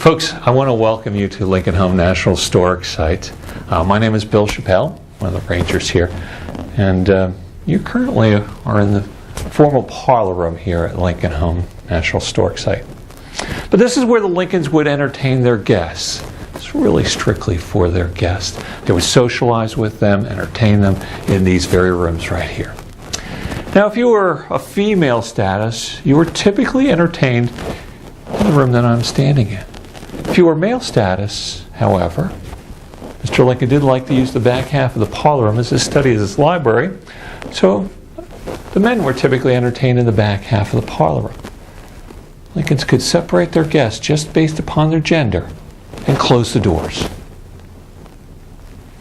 Folks, I want to welcome you to Lincoln Home National Historic Site. My name is Bill Chappelle, one of the rangers here, and you currently are in the formal parlor room here at Lincoln Home National Historic Site. But this is where the Lincolns would entertain their guests. It's really strictly for their guests. They would socialize with them, entertain them in these very rooms right here. Now, if you were a female status, you were typically entertained in the room that I'm standing in. If you were male status, however, Mr. Lincoln did like to use the back half of the parlor room as his study, as his library, so the men were typically entertained in the back half of the parlor room. Lincolns could separate their guests just based upon their gender and close the doors.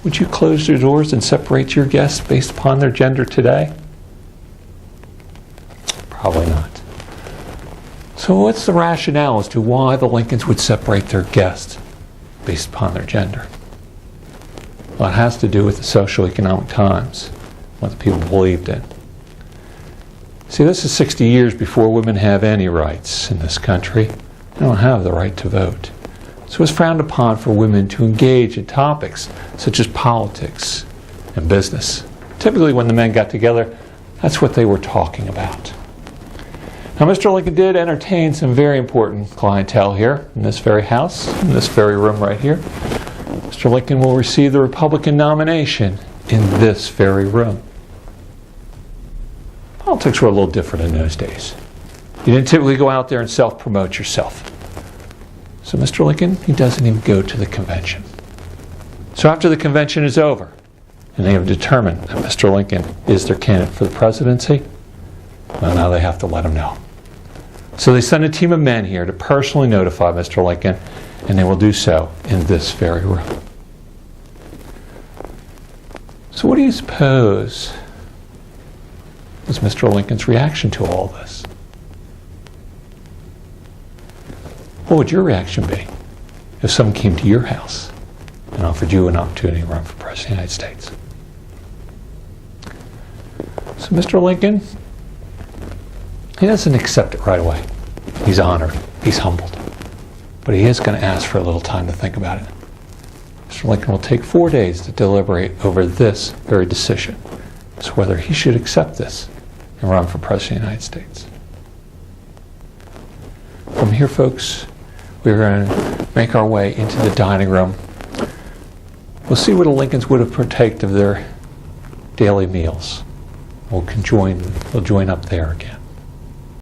Would you close your doors and separate your guests based upon their gender today? Probably not. So what's the rationale as to why the Lincolns would separate their guests based upon their gender? Well, it has to do with the socioeconomic times, what the people believed in. See, this is 60 years before women have any rights in this country. They don't have the right to vote. So it's frowned upon for women to engage in topics such as politics and business. Typically when the men got together, that's what they were talking about. Now, Mr. Lincoln did entertain some very important clientele here in this very house, in this very room right here. Mr. Lincoln will receive the Republican nomination in this very room. Politics were a little different in those days. You didn't typically go out there and self-promote yourself. So Mr. Lincoln, he doesn't even go to the convention. So after the convention is over, and they have determined that Mr. Lincoln is their candidate for the presidency, well, now they have to let him know. So they send a team of men here to personally notify Mr. Lincoln, and they will do so in this very room. So what do you suppose was Mr. Lincoln's reaction to all this? What would your reaction be if someone came to your house and offered you an opportunity to run for President of the United States? So Mr. Lincoln, he doesn't accept it right away. He's honored. He's humbled. But he is going to ask for a little time to think about it. Mr. Lincoln will take 4 days to deliberate over this very decision as to whether he should accept this and run for President of the United States. From here, folks, we're going to make our way into the dining room. We'll see what the Lincolns would have partaked of their daily meals. We'll join up there again.